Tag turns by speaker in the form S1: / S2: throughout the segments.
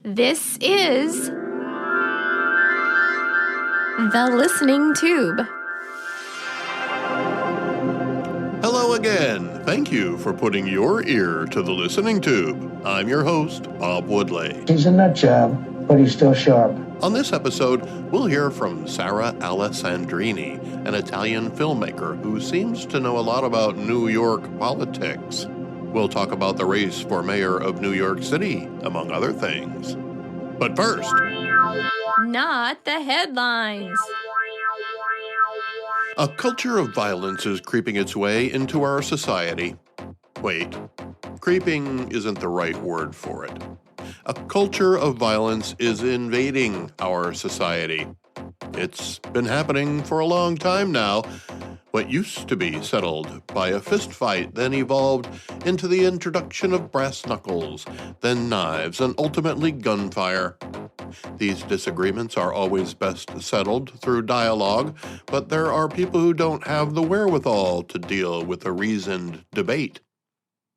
S1: This is The Listening Tube.
S2: Hello again. Thank you for putting your ear to the listening tube. I'm your host, Bob Woodley.
S3: He's a nut job, but he's still sharp.
S2: On this episode, we'll hear from Sara Alessandrini, an Italian filmmaker who seems to know a lot about New York politics. We'll talk about the race for mayor of New York City, among other things. But first,
S1: Not the headlines.
S2: a culture of violence is creeping its way into our society. Wait, creeping isn't the right word for it. A culture of violence is invading our society. It's been happening for a long time now. What used to be settled by a fist fight then evolved into the introduction of brass knuckles, then knives, and ultimately gunfire. These disagreements are always best settled through dialogue, but there are people who don't have the wherewithal to deal with a reasoned debate.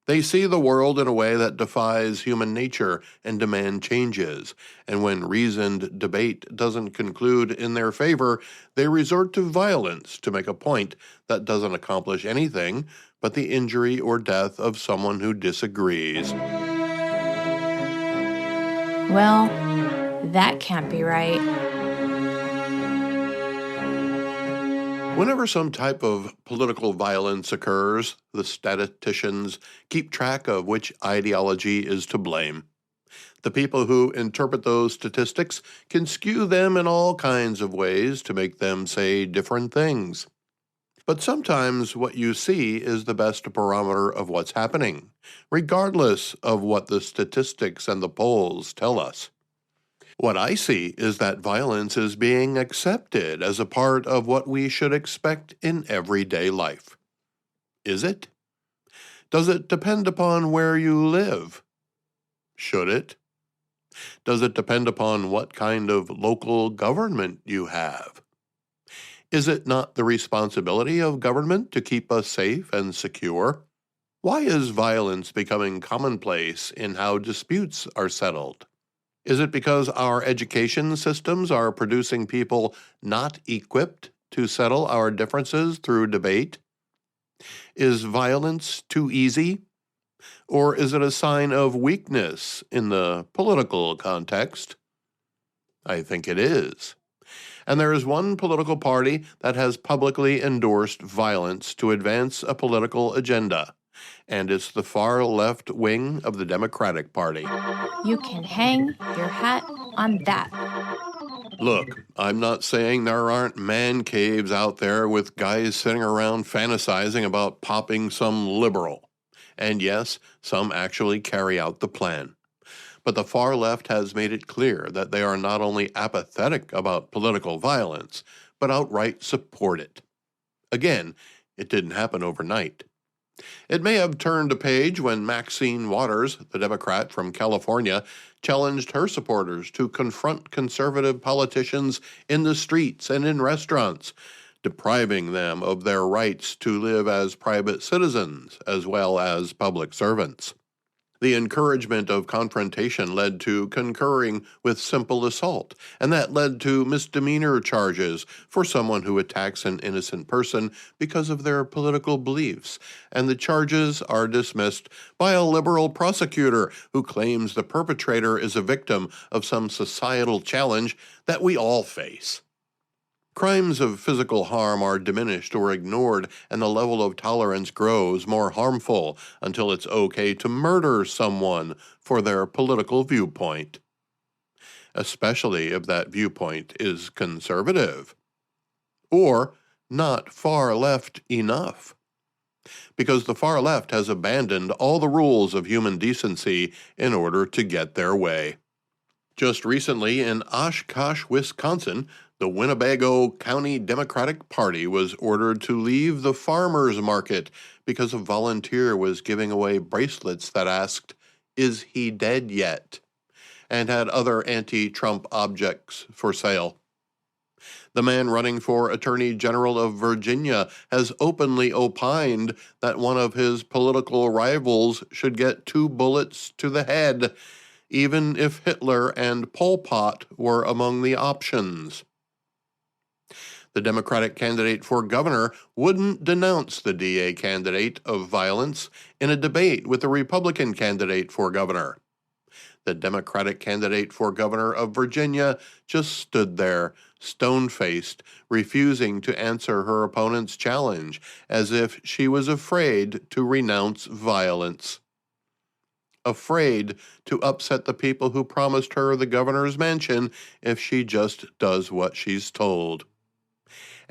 S2: They see the world in a way that defies human nature and demand changes, and when reasoned debate doesn't conclude in their favor, they resort to violence to make a point that doesn't accomplish anything but the injury or death of someone who disagrees.
S1: Well, that can't be right.
S2: Whenever some type of political violence occurs, the statisticians keep track of which ideology is to blame. The people who interpret those statistics can skew them in all kinds of ways to make them say different things. But sometimes what you see is the best barometer of what's happening, regardless of what the statistics and the polls tell us. What I see is that violence is being accepted as a part of what we should expect in everyday life. Is it? Does it depend upon where you live? Should it? Does it depend upon what kind of local government you have? Is it not the responsibility of government to keep us safe and secure? Why is violence becoming commonplace in how disputes are settled? Is it because our education systems are producing people not equipped to settle our differences through debate? Is violence too easy? Or is it a sign of weakness in the political context? I think it is. And there is one political party that has publicly endorsed violence to advance a political agenda, and it's the far left wing of the Democratic Party.
S1: You can hang your hat on that.
S2: Look, I'm not saying there aren't man caves out there with guys sitting around fantasizing about popping some liberal. And yes, some actually carry out the plan. But the far left has made it clear that they are not only apathetic about political violence, but outright support it. Again, it didn't happen overnight. It may have turned a page when Maxine Waters, the Democrat from California, challenged her supporters to confront conservative politicians in the streets and in restaurants, depriving them of their rights to live as private citizens as well as public servants. The encouragement of confrontation led to concurring with simple assault, and that led to misdemeanor charges for someone who attacks an innocent person because of their political beliefs, and the charges are dismissed by a liberal prosecutor who claims the perpetrator is a victim of some societal challenge that we all face. Crimes of physical harm are diminished or ignored, and the level of tolerance grows more harmful until it's okay to murder someone for their political viewpoint, especially if that viewpoint is conservative or not far left enough, because the far left has abandoned all the rules of human decency in order to get their way. Just recently in Oshkosh, Wisconsin, the Winnebago County Democratic Party was ordered to leave the farmers market because a volunteer was giving away bracelets that asked, "Is he dead yet?" and had other anti-Trump objects for sale. The man running for Attorney General of Virginia has openly opined that one of his political rivals should get 2 bullets to the head even if Hitler and Pol Pot were among the options. The Democratic candidate for governor wouldn't denounce the DA candidate of violence in a debate with the Republican candidate for governor. The Democratic candidate for governor of Virginia just stood there, stone-faced, refusing to answer her opponent's challenge, as if she was afraid to renounce violence. Afraid to upset the people who promised her the governor's mansion if she just does what she's told.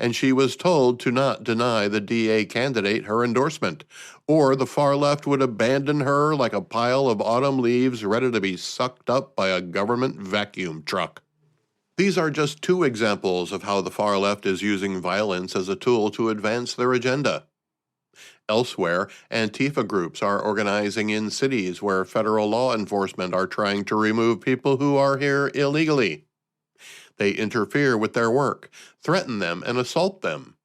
S2: And she was told to not deny the DA candidate her endorsement, or the far left would abandon her like a pile of autumn leaves ready to be sucked up by a government vacuum truck. These are just two examples of how the far left is using violence as a tool to advance their agenda. Elsewhere, Antifa groups are organizing in cities where federal law enforcement are trying to remove people who are here illegally. They interfere with their work, threaten them, and assault them.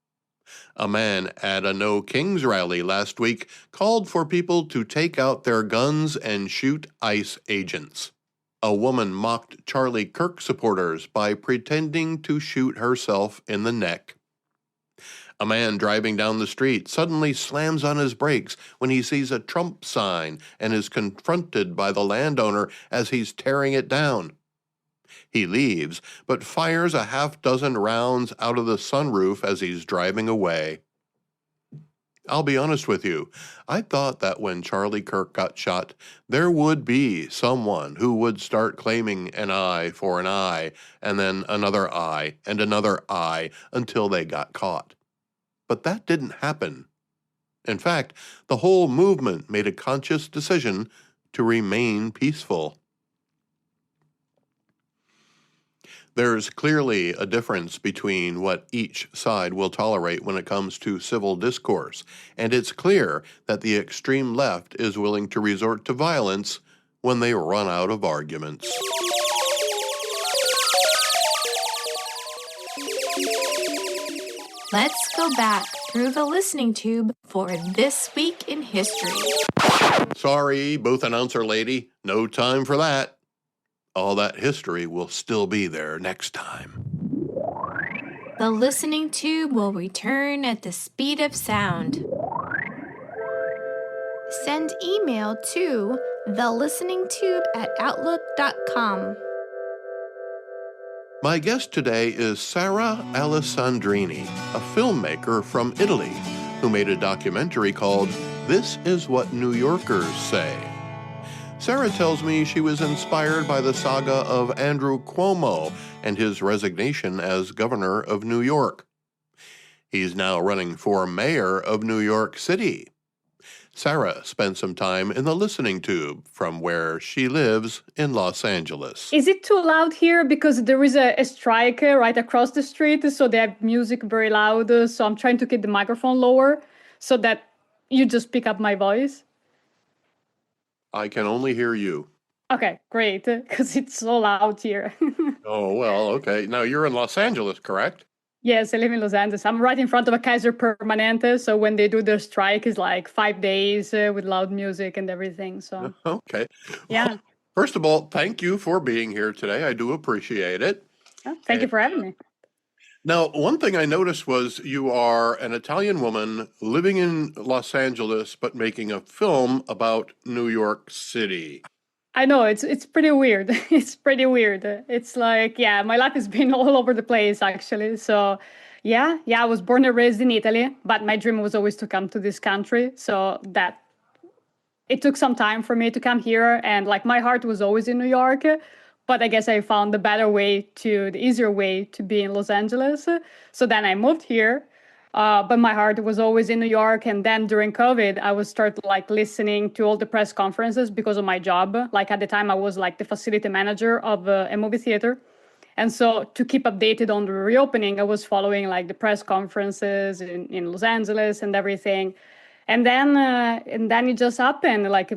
S2: A man at a No Kings rally last week called for people to take out their guns and shoot ICE agents. A woman mocked Charlie Kirk supporters by pretending to shoot herself in the neck. A man driving down the street suddenly slams on his brakes when he sees a Trump sign and is confronted by the landowner as he's tearing it down. He leaves, but fires a half-dozen rounds out of the sunroof as he's driving away. I'll be honest with you, I thought that when Charlie Kirk got shot, there would be someone who would start claiming an eye for an eye, and then another eye, and another eye, until they got caught. But that didn't happen. In fact, the whole movement made a conscious decision to remain peaceful. There's clearly a difference between what each side will tolerate when it comes to civil discourse, and it's clear that the extreme left is willing to resort to violence when they run out of arguments.
S1: Let's go back through the listening tube for This Week in History.
S2: Sorry, booth announcer lady, no time for that. All that history will still be there next time.
S1: The listening tube will return at the speed of sound. Send email to thelisteningtube@outlook.com.
S2: My guest today is Sara Alessandrini, a filmmaker from Italy who made a documentary called This Is What New Yorkers Say. Sara tells me she was inspired by the saga of Andrew Cuomo and his resignation as governor of New York. He's now running for mayor of New York City. Sara spent some time in the listening tube from where she lives in Los Angeles.
S4: Is it too loud here? Because there is a strike right across the street, so they have music very loud. So I'm trying to keep the microphone lower so that you just pick up my voice.
S2: I can only hear you.
S4: Okay, great, because it's so loud here.
S2: Oh, well, okay. Now, you're in Los Angeles, correct?
S4: Yes, I live in Los Angeles. I'm right in front of a Kaiser Permanente, so when they do their strike, it's like 5 days with loud music and everything. So
S2: Okay.
S4: yeah.
S2: Well, first of all, thank you for being here today. I do appreciate it.
S4: Oh, thank you for having me.
S2: Now, one thing I noticed was you are an Italian woman living in Los Angeles, but making a film about New York City.
S4: I know, it's pretty weird. It's pretty weird. It's like, yeah, my life has been all over the place, actually. So, yeah, I was born and raised in Italy, but my dream was always to come to this country. So that it took some time for me to come here. And like my heart was always in New York, but I guess I found the easier way to be in Los Angeles. So then I moved here. But my heart was always in New York. And then during COVID, I was start like listening to all the press conferences because of my job. Like at the time, I was like the facility manager of a movie theater. And so to keep updated on the reopening, I was following like the press conferences in Los Angeles and everything. And then it just happened. Like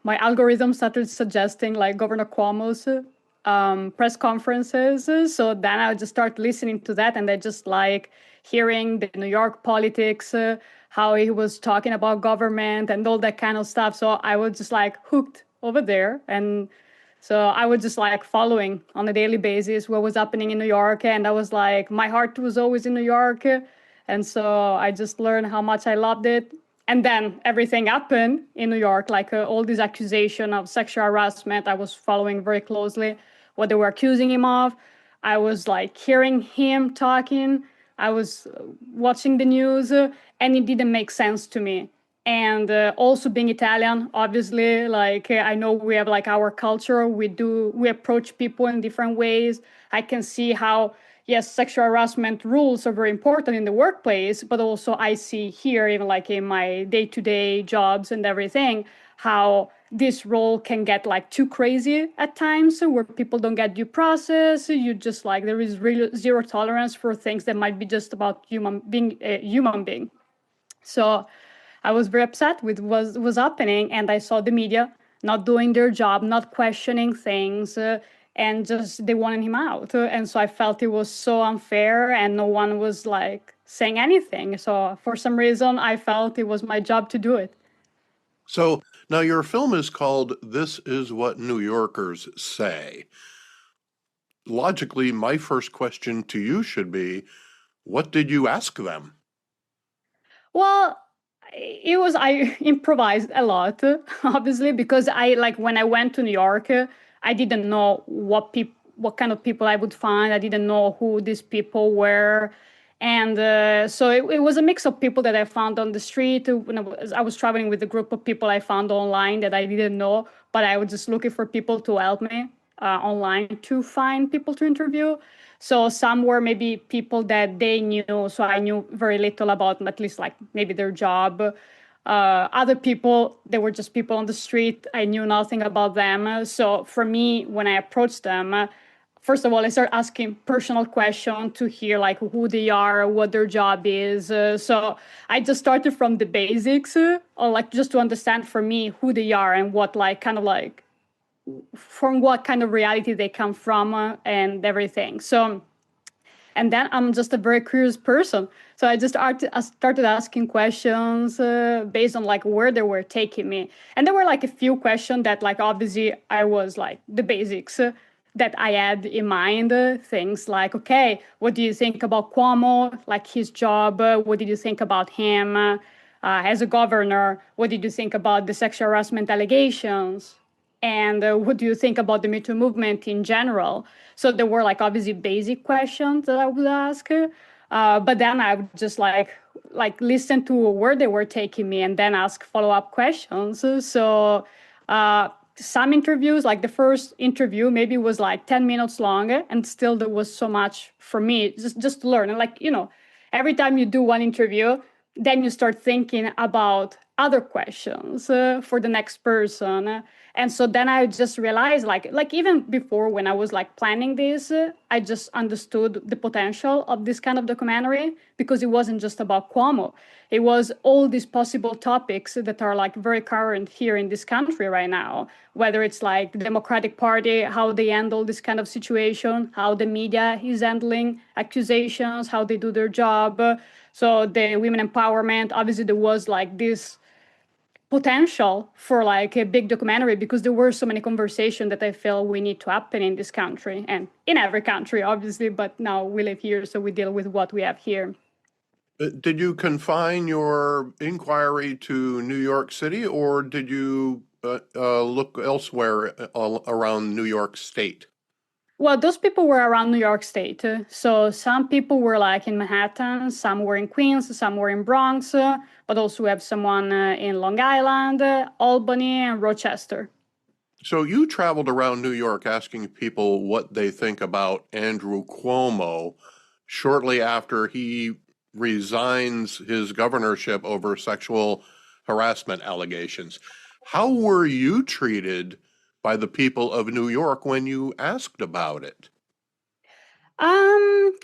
S4: my algorithm started suggesting like Governor Cuomo's press conferences. So then I would just start listening to that, and I just like hearing the New York politics, how he was talking about government and all that kind of stuff. So I was just like hooked over there. And So I was just like following on a daily basis what was happening in New York. And I was like, my heart was always in New York. And so I just learned how much I loved it. And then everything happened in New York, like all this accusation of sexual harassment. I was following very closely what they were accusing him of. I was like hearing him talking. I was watching the news, and it didn't make sense to me. And also being Italian, obviously, like I know we have like our culture. We approach people in different ways. I can see how, yes, sexual harassment rules are very important in the workplace, but also I see here, even like in my day-to-day jobs and everything, how this role can get like too crazy at times, where people don't get due process. You just like, there is really zero tolerance for things that might be just about being a human being. So I was very upset with what was happening, and I saw the media not doing their job, not questioning things, and just they wanted him out. And so I felt it was so unfair, and no one was like saying anything. So for some reason, I felt it was my job to do it.
S2: So now your film is called This Is What New Yorkers Say. Logically, my first question to you should be, what did you ask them?
S4: Well, I improvised a lot, obviously, because I like when I went to New York, I didn't know what kind of people I would find. I didn't know who these people were. And so it was a mix of people that I found on the street. When I was traveling with a group of people I found online that I didn't know, but I was just looking for people to help me online to find people to interview. So some were maybe people that they knew, so I knew very little about them, at least like maybe their job. Other people, they were just people on the street. I knew nothing about them. So for me, when I approached them, first of all, I started asking personal questions to hear like who they are, what their job is. So I just started from the basics, or like just to understand for me who they are and what like kind of like from what kind of reality they come from, and everything. So, and then I'm just a very curious person. So I started asking questions based on like where they were taking me. And there were like a few questions that like obviously I was like the basics that I had in mind. Things like, okay, what do you think about Cuomo, like his job? What did you think about him as a governor? What did you think about the sexual harassment allegations? And what do you think about the Me Too movement in general? So there were like obviously basic questions that I would ask, but then I would just like listen to where they were taking me and then ask follow-up questions. So some interviews, like the first interview, maybe was like 10 minutes longer, and still there was so much for me just to learn. And like, you know, every time you do one interview, then you start thinking about other questions for the next person. And so then I just realized like even before when I was like planning this, I just understood the potential of this kind of documentary, because it wasn't just about Cuomo. It was all these possible topics that are like very current here in this country right now, whether it's like the Democratic Party, how they handle this kind of situation, how the media is handling accusations, how they do their job. So the women empowerment, obviously there was like this potential for like a big documentary, because there were so many conversations that I feel we need to happen in this country and in every country, obviously, but now we live here, so we deal with what we have here.
S2: Did you confine your inquiry to New York City, or did you look elsewhere around New York State?
S4: Well, those people were around New York State. So some people were like in Manhattan, some were in Queens, some were in Bronx, but also we have someone in Long Island, Albany, and Rochester.
S2: So you traveled around New York asking people what they think about Andrew Cuomo shortly after he resigns his governorship over sexual harassment allegations. How were you treated by the people of New York when you asked about it?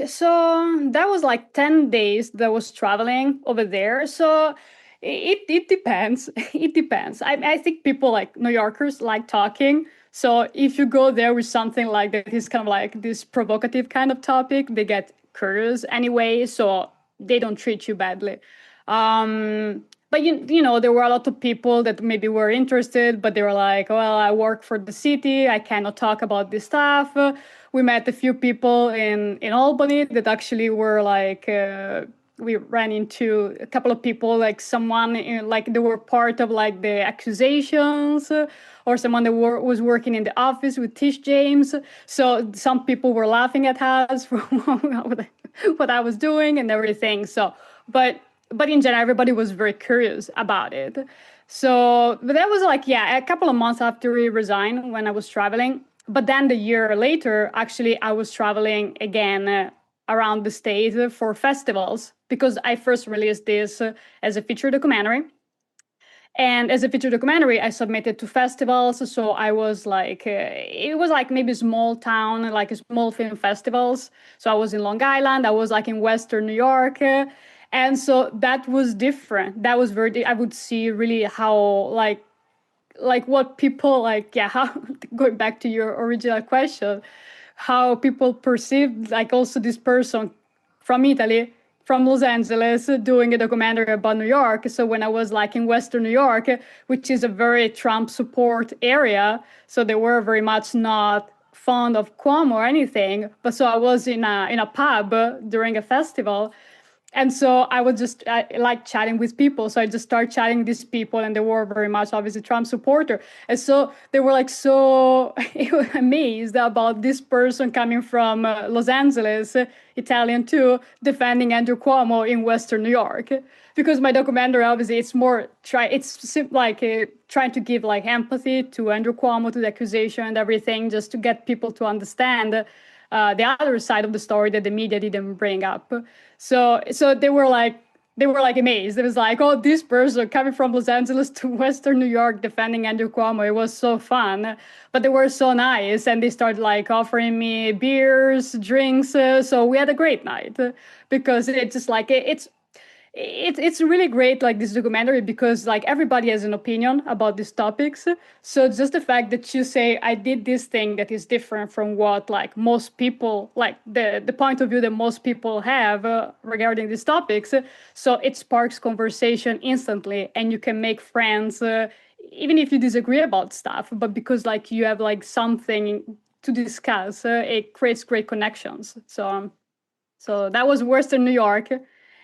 S4: So that was like 10 days that I was traveling over there. So it depends. It depends. I think people like New Yorkers like talking. So if you go there with something like that is kind of like this provocative kind of topic, they get curious anyway. So they don't treat you badly. Um, but there were a lot of people that maybe were interested, but they were like, well, I work for the city, I cannot talk about this stuff. We met a few people in Albany that actually were like, we ran into a couple of people, like someone like they were part of like the accusations, or someone that was working in the office with Tish James. So some people were laughing at us for what I was doing and everything. So, but in general, everybody was very curious about it. So, but that was like, yeah, a couple of months after we resigned when I was traveling. But then the year later, actually, I was traveling again around the state for festivals, because I first released this as a feature documentary. And as a feature documentary, I submitted to festivals. So I was like, it was like maybe small town, like small film festivals. So I was in Long Island, I was like in Western New York. And so that was different. That was I would see really how like what people like, yeah, how, going back to your original question, how people perceived like also this person from Italy, from Los Angeles, doing a documentary about New York. So when I was like in Western New York, which is a very Trump support area, so they were very much not fond of Cuomo or anything. But so I was in a pub during a festival, and so I would just like chatting with people. So I just started chatting with these people, and they were very much obviously Trump supporter. And so they were like so amazed about this person coming from Los Angeles, Italian too, defending Andrew Cuomo in Western New York. Because my documentary, obviously, it's more trying to give like empathy to Andrew Cuomo, to the accusation and everything, just to get people to understand the other side of the story that the media didn't bring up. So they were like amazed. It was like, oh, this person coming from Los Angeles to Western New York defending Andrew Cuomo. It was so fun. But they were so nice, and they started like offering me beers, drinks. So we had a great night, because it's just like it's really great, like this documentary, because like everybody has an opinion about these topics. So just the fact that you say I did this thing that is different from what like most people, like the point of view that most people have regarding these topics, so it sparks conversation instantly, and you can make friends even if you disagree about stuff, but because like you have like something to discuss, it creates great connections. So that was Western New York.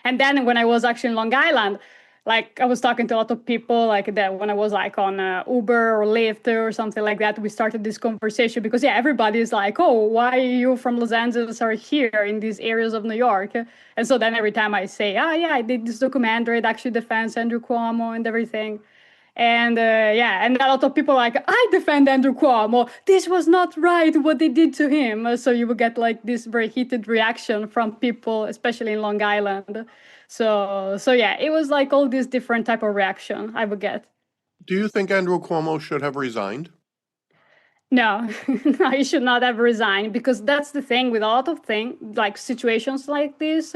S4: And then when I was actually in Long Island, like I was talking to a lot of people like that when I was like on Uber or Lyft or something like that, we started this conversation because, yeah, everybody is like, oh, why you from Los Angeles are here in these areas of New York? And so then every time I say, oh, yeah, I did this documentary, it actually defends Andrew Cuomo and everything. And yeah, and a lot of people are like, I defend Andrew Cuomo. This was not right what they did to him. So you would get like this very heated reaction from people, especially in Long Island. So yeah, it was like all these different type of reaction I would get.
S2: Do you think Andrew Cuomo should have resigned?
S4: No, no, he should not have resigned, because that's the thing with a lot of things, like situations like this.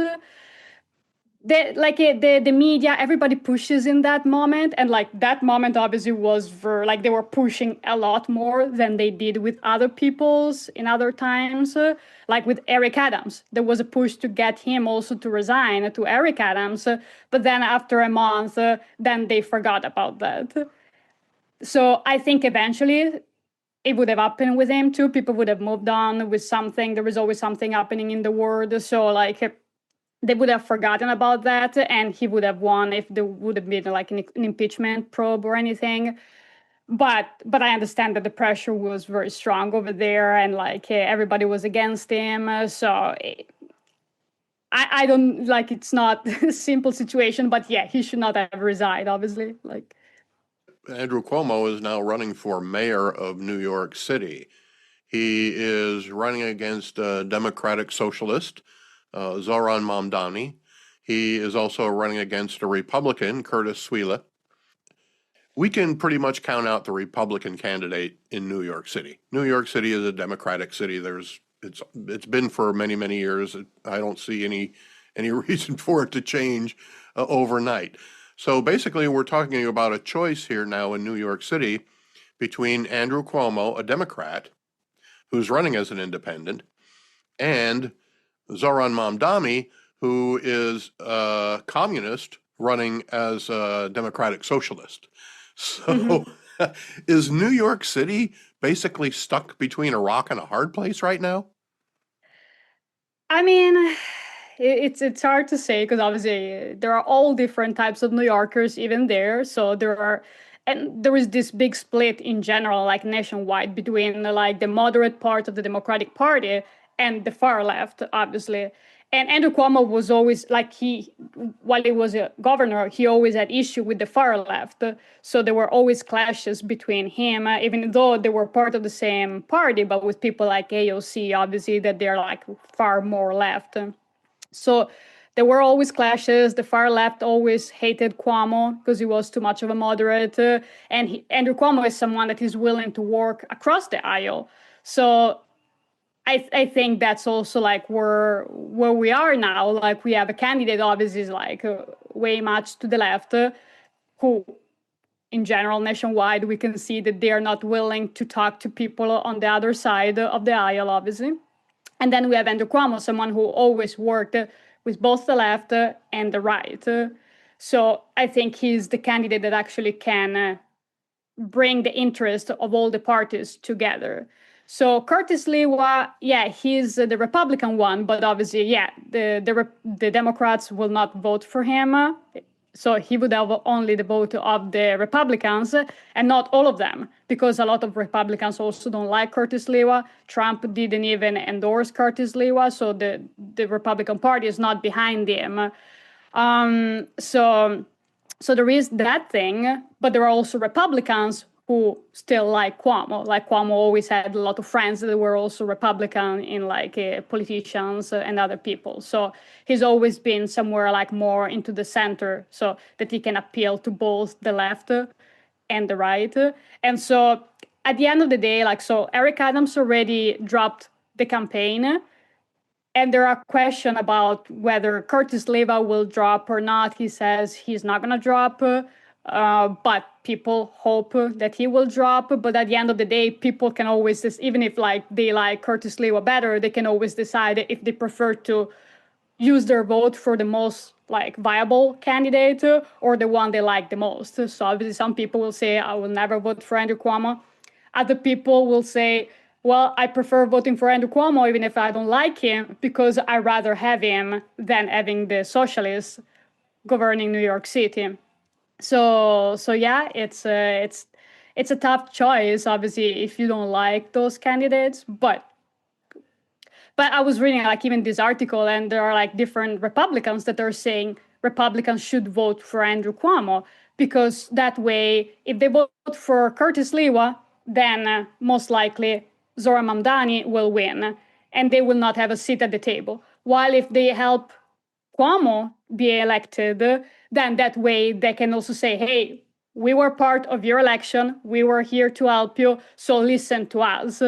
S4: The media, everybody pushes in that moment, and like that moment obviously was for like they were pushing a lot more than they did with other people's in other times. Like with Eric Adams, there was a push to get him also to resign to Eric Adams, but then after a month, then they forgot about that. So I think eventually it would have happened with him too. People would have moved on with something. There was always something happening in the world. So like they would have forgotten about that, and he would have won if there would have been like an impeachment probe or anything. But I understand that the pressure was very strong over there, and like everybody was against him. So I don't like, it's not a simple situation, but yeah, he should not have resigned, obviously. Like
S2: Andrew Cuomo is now running for mayor of New York City. He is running against a Democratic Socialist, Zoran Mamdani. He is also running against a Republican, Curtis Sweela. We can pretty much count out the Republican candidate in New York City. New York City is a Democratic city. It's been for many, many years. I don't see any reason for it to change overnight. So basically, we're talking about a choice here now in New York City between Andrew Cuomo, a Democrat, who's running as an independent, and Zoran Mamdani, who is a communist running as a Democratic Socialist.
S4: Mhm.
S2: So is New York City basically stuck between a rock and a hard place right now?
S4: I mean, it's hard to say because obviously there are all different types of New Yorkers even there. So there is this big split in general, like nationwide, between like the moderate part of the Democratic Party and the far left, obviously. And Andrew Cuomo was always like while he was a governor, he always had issue with the far left. So there were always clashes between him, even though they were part of the same party, but with people like AOC, obviously, that they're like far more left. So there were always clashes. The far left always hated Cuomo because he was too much of a moderate. And Andrew Cuomo is someone that is willing to work across the aisle. So I think that's also like where we are now. Like we have a candidate, obviously, is like way much to the left, who, in general, nationwide, we can see that they are not willing to talk to people on the other side of the aisle, obviously. And then we have Andrew Cuomo, someone who always worked with both the left and the right. So I think he's the candidate that actually can bring the interest of all the parties together. So Curtis Lewa, yeah, he's the Republican one, but obviously, yeah, the Democrats will not vote for him. So he would have only the vote of the Republicans and not all of them, because a lot of Republicans also don't like Curtis Lewa. Trump didn't even endorse Curtis Lewa, so the Republican Party is not behind him. So there is that thing, but there are also Republicans who still like Cuomo. Like Cuomo always had a lot of friends that were also Republican in like politicians and other people. So he's always been somewhere like more into the center, so that he can appeal to both the left and the right. And so at the end of the day, like, so Eric Adams already dropped the campaign. And there are questions about whether Curtis Leva will drop or not. He says he's not going to drop, but people hope that he will drop. But at the end of the day, people can always, even if like they like Curtis Leva better, they can always decide if they prefer to use their vote for the most like viable candidate or the one they like the most. So obviously some people will say, I will never vote for Andrew Cuomo. Other people will say, well, I prefer voting for Andrew Cuomo even if I don't like him, because I rather have him than having the socialists governing New York City. So yeah, it's a tough choice, obviously, if you don't like those candidates. But I was reading like even this article, and there are like different Republicans that are saying Republicans should vote for Andrew Cuomo, because that way, if they vote for Curtis Lewa, then most likely Zora Mamdani will win, and they will not have a seat at the table. While if they help Cuomo be elected, then that way they can also say, hey, we were part of your election, we were here to help you, so listen to us.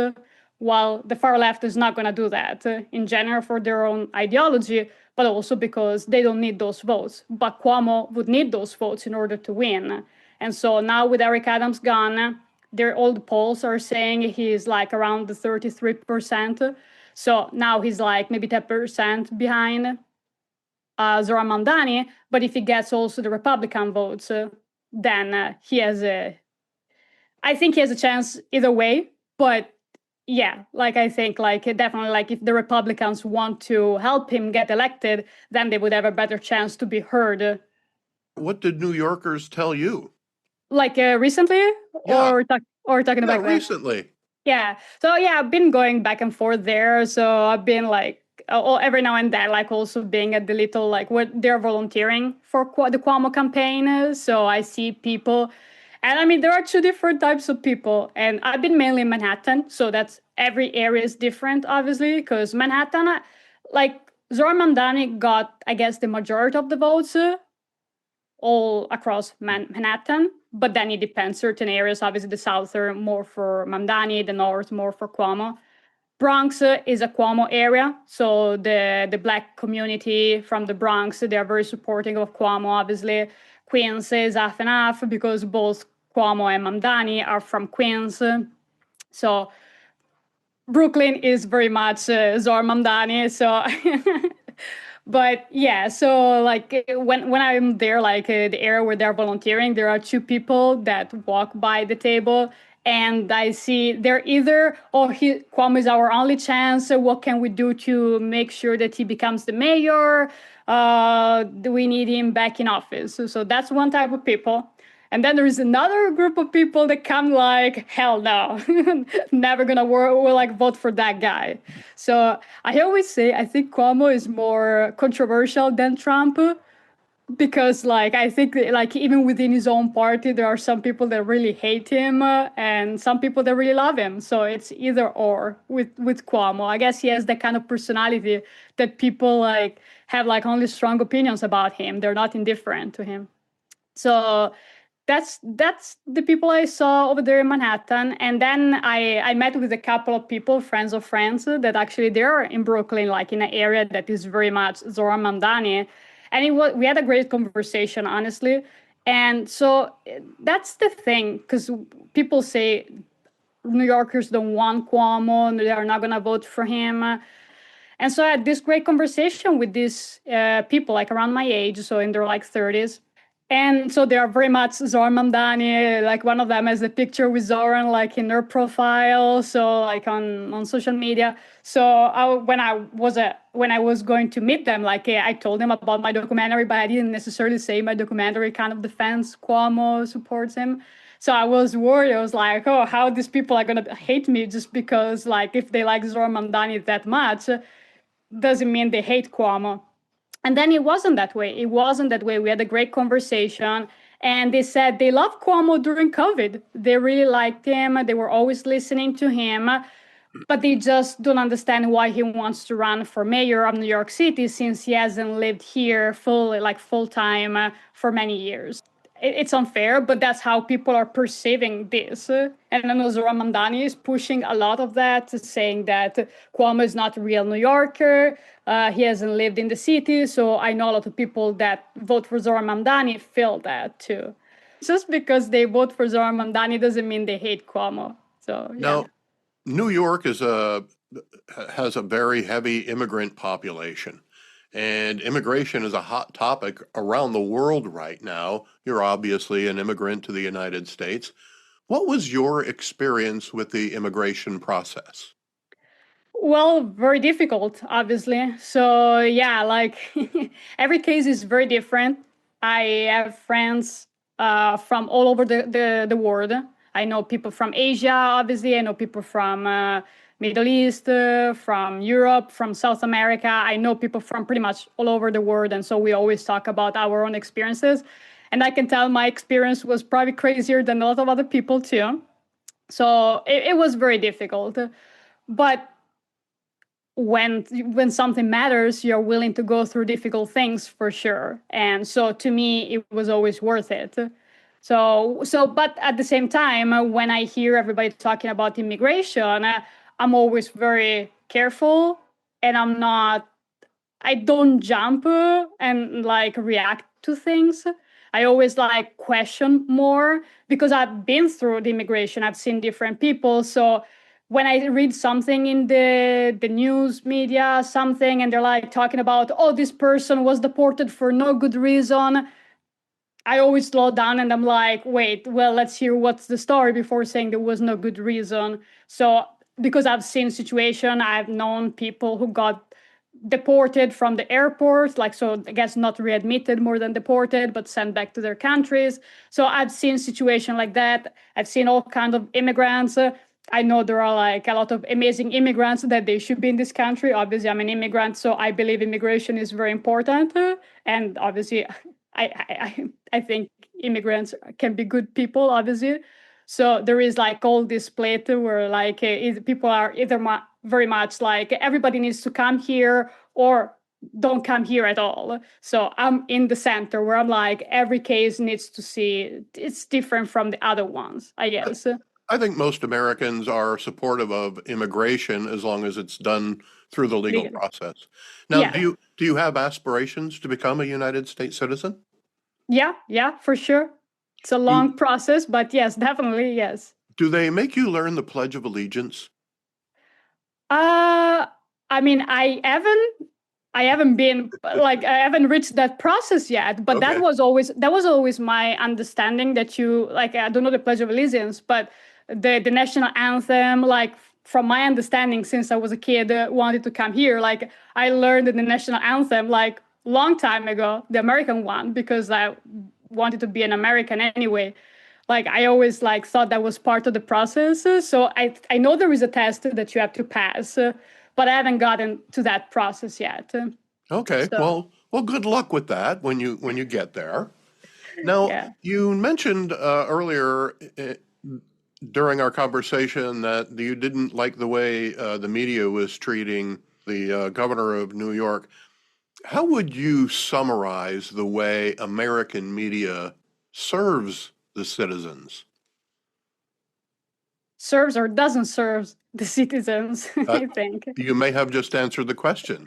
S4: While the far left is not going to do that, in general for their own ideology, but also because they don't need those votes. But Cuomo would need those votes in order to win. And so now with Eric Adams gone, their old polls are saying he's like around the 33%. So now he's like maybe 10% behind Zora Mamdani. But if he gets also the Republican votes, then I think he has a chance either way. But yeah, like I think like definitely like if the Republicans want to help him get elected, then they would have a better chance to be heard.
S2: What did New Yorkers tell you?
S4: Like recently,
S2: Yeah,
S4: or talking
S2: yeah,
S4: about then?
S2: recently.
S4: Yeah. So yeah, I've been going back and forth there. So I've been like every now and then, like also being at the little like what they're volunteering for the Cuomo campaign. So I see people, and I mean there are two different types of people, and I've been mainly in Manhattan. So that's every area is different, obviously, because Manhattan, like Zoran Mamdani got, I guess, the majority of the votes all across Manhattan, but then it depends. Certain areas, obviously the south are more for Mamdani, the north more for Cuomo. Bronx is a Cuomo area, so the black community from the Bronx, they are very supporting of Cuomo, obviously. Queens is half and half because both Cuomo and Mamdani are from Queens. So Brooklyn is very much Zor Mamdani. So, But yeah, so like when I'm there, like the area where they're volunteering, there are two people that walk by the table, and I see they're either, oh, Cuomo is our only chance. So what can we do to make sure that he becomes the mayor? We need him back in office. So that's one type of people. And then there is another group of people that come like, hell no, never gonna work, will like vote for that guy. So I always say I think Cuomo is more controversial than Trump because like I think like even within his own party there are some people that really hate him and some people that really love him. So it's either or with Cuomo. I guess he has that kind of personality that people like have like only strong opinions about him. They're not indifferent to him. So that's the people I saw over there in Manhattan. And then I met with a couple of people, friends of friends, that actually they're in Brooklyn, like in an area that is very much Zoran Mamdani. And we had a great conversation, honestly. And so that's the thing, because people say New Yorkers don't want Cuomo, they are not going to vote for him. And so I had this great conversation with these people, like around my age, so in their like 30s. And so they are very much Zoran Mamdani. Like one of them has a picture with Zoran, like in their profile, so like on social media. So when I was going to meet them, like I told them about my documentary, but I didn't necessarily say my documentary kind of defends Cuomo, supports him. So I was worried. I was like, oh, how these people are gonna hate me just because, like, if they like Zoran Mamdani that much, doesn't mean they hate Cuomo. And then it wasn't that way. It wasn't that way. We had a great conversation. And they said they loved Cuomo during COVID. They really liked him. They were always listening to him. But they just don't understand why he wants to run for mayor of New York City since he hasn't lived here full time for many years. It's unfair, but that's how people are perceiving this. And then Zoran Mamdani is pushing a lot of that, saying that Cuomo is not a real New Yorker. He hasn't lived in the city. So I know a lot of people that vote for Zoran Mamdani feel that too. Just because they vote for Zoran Mamdani doesn't mean they hate Cuomo. So yeah.
S2: Now, New York has a very heavy immigrant population, and immigration is a hot topic around the world right now. You're obviously an immigrant to the United States. What was your experience with the immigration process?
S4: Well, very difficult, obviously. So yeah, like every case is very different. I have friends from all over the world. I know people from Asia, obviously. I know people from Middle East, from Europe, from South America. I know people from pretty much all over the world. And so we always talk about our own experiences. And I can tell my experience was probably crazier than a lot of other people too. So it was very difficult. But when something matters, you're willing to go through difficult things for sure. And so to me, it was always worth it. But at the same time, when I hear everybody talking about immigration, I'm always very careful, and I don't jump and like react to things. I always like question more because I've been through the immigration. I've seen different people. So when I read something in the news media, something, and they're like talking about, oh, this person was deported for no good reason, I always slow down and I'm like, wait, well, let's hear what's the story before saying there was no good reason. So because I've seen situation, I've known people who got deported from the airport, like, so I guess not readmitted more than deported, but sent back to their countries. So I've seen situation like that. I've seen all kinds of immigrants. I know there are like a lot of amazing immigrants that they should be in this country. Obviously, I'm an immigrant, so I believe immigration is very important. And obviously, I think immigrants can be good people, obviously. So there is like all this split where like people are either very much like everybody needs to come here or don't come here at all. So I'm in the center where I'm like every case needs to see it's different from the other ones, I guess.
S2: I think most Americans are supportive of immigration as long as it's done through the legal process. Now,
S4: Yeah.
S2: do you have aspirations to become a United States citizen?
S4: Yeah, for sure. It's a long process, but yes, definitely, yes.
S2: Do they make you learn the Pledge of Allegiance?
S4: I mean, I haven't I haven't been like I haven't reached that process yet, but
S2: Okay.
S4: that was always my understanding that you like I don't know the Pledge of Allegiance, but the national anthem, like from my understanding since I was a kid, wanted to come here. Like I learned the national anthem like long time ago, the American one, because I wanted to be an American anyway. Like I always like thought that was part of the process. So I know there is a test that you have to pass, but I haven't gotten to that process yet.
S2: Okay.
S4: So
S2: Well, good luck with that when you get there. Now,
S4: yeah.
S2: you mentioned earlier during our conversation that you didn't like the way the media was treating the governor of New York. How would you summarize the way American media serves the citizens?
S4: Serves or doesn't serve the citizens,
S2: Uh,
S4: I think.
S2: you may have just answered the question.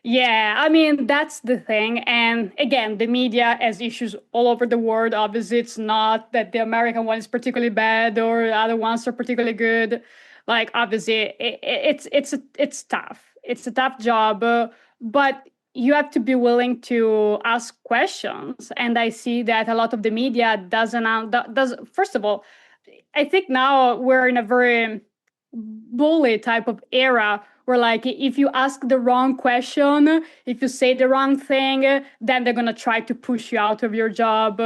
S4: Yeah, I mean, that's the thing. And again, the media has issues all over the world. Obviously, it's not that the American one is particularly bad or the other ones are particularly good. Like, obviously, it's tough. It's a tough job, but you have to be willing to ask questions. And I see that a lot of the media does. First of all, I think now we're in a very bully type of era where like if you ask the wrong question, if you say the wrong thing, then they're going to try to push you out of your job.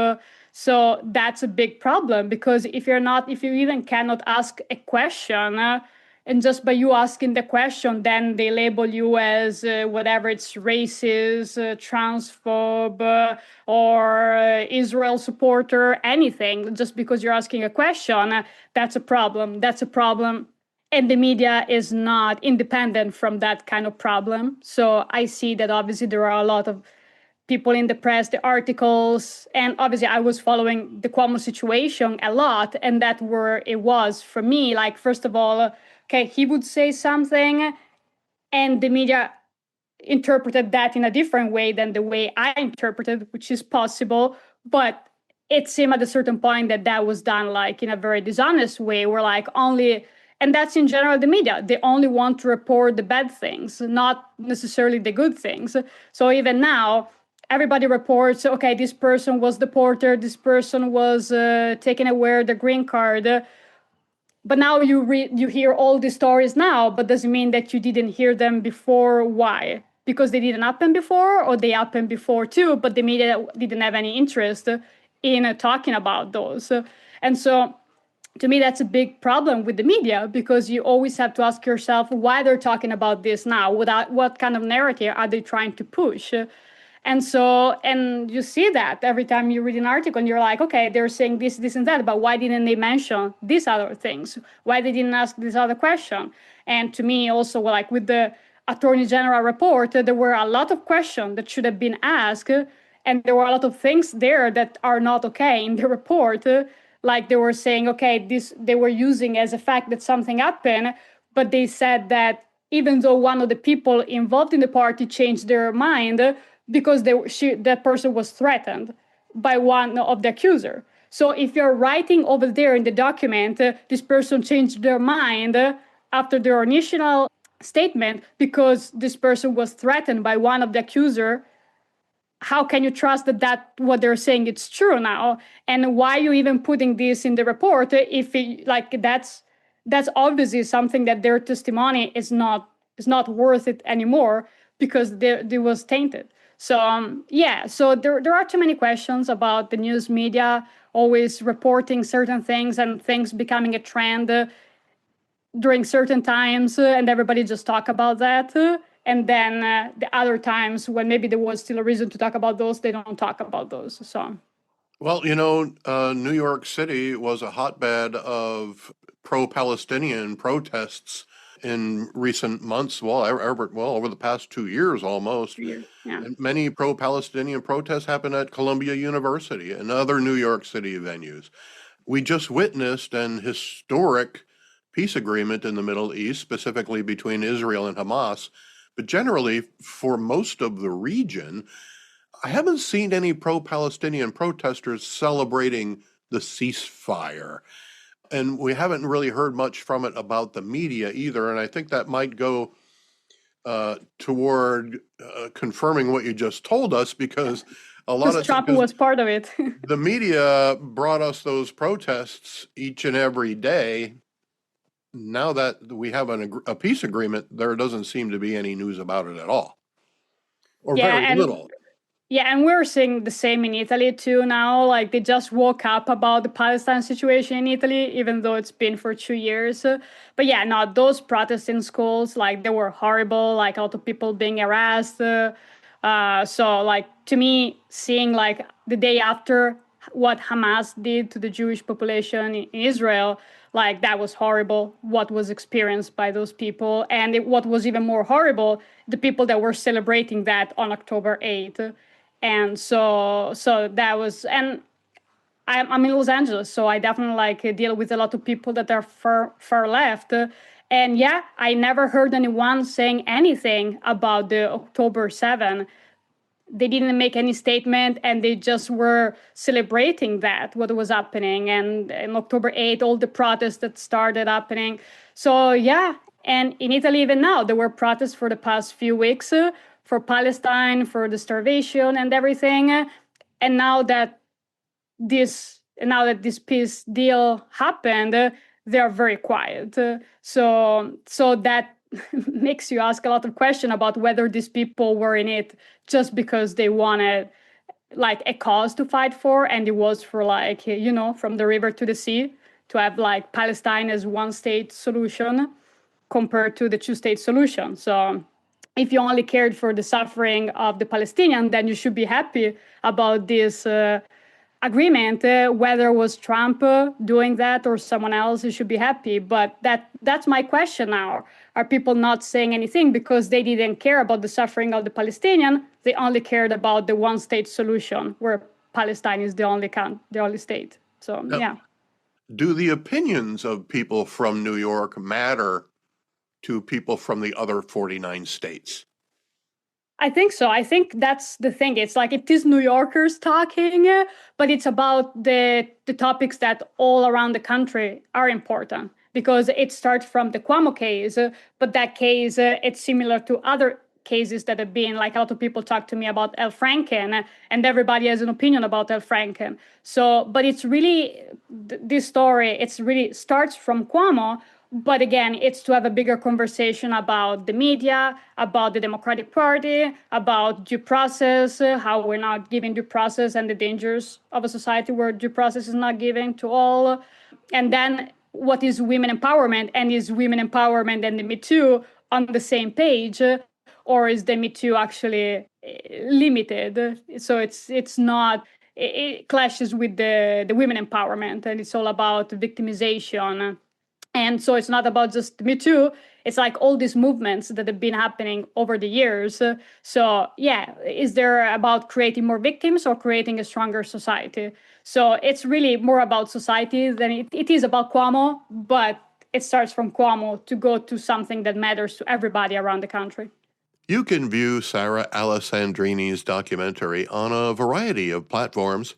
S4: So that's a big problem because if you even cannot ask a question, and just by you asking the question, then they label you as whatever, it's racist, transphobe, or Israel supporter, anything, just because you're asking a question. That's a problem. That's a problem. And the media is not independent from that kind of problem. So I see that obviously there are a lot of people in the press, the articles, and obviously I was following the Cuomo situation a lot, and that where it was for me. Like, first of all, okay, he would say something, and the media interpreted that in a different way than the way I interpreted, which is possible. But it seemed at a certain point that that was done like in a very dishonest way, where like only, and that's in general the media, they only want to report the bad things, not necessarily the good things. So even now, everybody reports, okay, this person was deported, this person was taken away the green card. But now you hear all these stories now, but doesn't mean that you didn't hear them before. Why? Because they didn't happen before, or they happened before too, but the media didn't have any interest in talking about those. And so to me, that's a big problem with the media, because you always have to ask yourself why they're talking about this now. What kind of narrative are they trying to push? And so, and you see that every time you read an article and you're like, okay, they're saying this, this, and that, but why didn't they mention these other things? Why they didn't ask this other question? And to me, also, like with the Attorney General report, there were a lot of questions that should have been asked, and there were a lot of things there that are not okay in the report. Like they were saying, okay, this they were using as a fact that something happened, but they said that even though one of the people involved in the party changed their mind, because that person was threatened by one of the accuser. So if you're writing over there in the document, this person changed their mind after their initial statement because this person was threatened by one of the accuser, how can you trust that what they're saying it's true now? And why are you even putting this in the report if that's obviously something that their testimony is not worth it anymore because they was tainted. So yeah, so there are too many questions about the news media always reporting certain things and things becoming a trend during certain times, and everybody just talk about that. And then the other times when maybe there was still a reason to talk about those, they don't talk about those. So
S2: Well, New York City was a hotbed of pro-Palestinian protests in recent months. Over the past 2 years almost.
S4: yeah,
S2: And many pro-Palestinian protests happened at Columbia University and other New York City venues. We just witnessed an historic peace agreement in the Middle East, specifically between Israel and Hamas. But generally, for most of the region, I haven't seen any pro-Palestinian protesters celebrating the ceasefire. And we haven't really heard much from it about the media either. And I think that might go toward confirming what you just told us, because a lot of
S4: Trump was part of it.
S2: the media brought us those protests each and every day. Now that we have a peace agreement, there doesn't seem to be any news about it at all, or very little.
S4: Yeah, and we're seeing the same in Italy too now. Like they just woke up about the Palestine situation in Italy, even though it's been for 2 years. But yeah, no, those protests in schools, like they were horrible. Like a lot of people being harassed. So like to me, seeing like the day after what Hamas did to the Jewish population in Israel, like that was horrible. What was experienced by those people, and what was even more horrible, the people that were celebrating that on October 8th. And so that was, and I'm in Los Angeles, so I definitely like deal with a lot of people that are far left. And yeah, I never heard anyone saying anything about the October 7. They didn't make any statement, and they just were celebrating that what was happening. And in October 8, all the protests that started happening. So yeah, and in Italy even now there were protests for the past few weeks for Palestine, for the starvation and everything. And now that this peace deal happened, they are very quiet. So that makes you ask a lot of questions about whether these people were in it just because they wanted like a cause to fight for, and it was for like, from the river to the sea, to have like Palestine as one state solution compared to the two-state solution. So if you only cared for the suffering of the Palestinian, then you should be happy about this agreement. Whether it was Trump doing that or someone else, you should be happy. But that's my question now. Are people not saying anything because they didn't care about the suffering of the Palestinian? They only cared about the one-state solution, where Palestine is the only state. So
S2: Now,
S4: yeah.
S2: Do the opinions of people from New York matter to people from the other 49 states?
S4: I think so. I think that's the thing. It's like it is New Yorkers talking, but it's about the topics that all around the country are important, because it starts from the Cuomo case, but that case, it's similar to other cases that have been, like a lot of people talk to me about El Franken, and everybody has an opinion about El Franken. So, but it's really, this story, it's really starts from Cuomo. But again, it's to have a bigger conversation about the media, about the Democratic Party, about due process, how we're not giving due process, and the dangers of a society where due process is not given to all. And then what is women empowerment? And is women empowerment and the Me Too on the same page? Or is the Me Too actually limited? So it's not, it clashes with the women empowerment, and it's all about victimization. And so it's not about just Me Too. It's like all these movements that have been happening over the years. So yeah, is there about creating more victims or creating a stronger society? So it's really more about society than it is about Cuomo, but it starts from Cuomo to go to something that matters to everybody around the country.
S2: You can view Sara Alessandrini's documentary on a variety of platforms.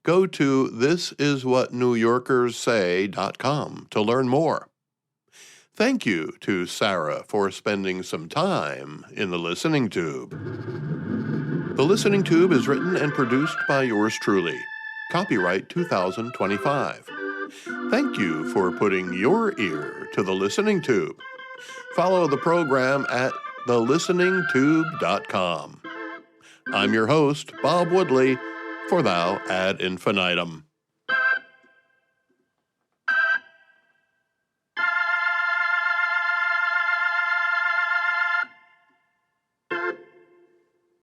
S2: Go to thisiswhatnewyorkerssay.com to learn more. Thank you to Sara for spending some time in the Listening Tube. The Listening Tube is written and produced by yours truly. Copyright 2025. Thank you for putting your ear to the Listening Tube. Follow the program at thelisteningtube.com. I'm your host, Bob Woodley, for Thou ad infinitum.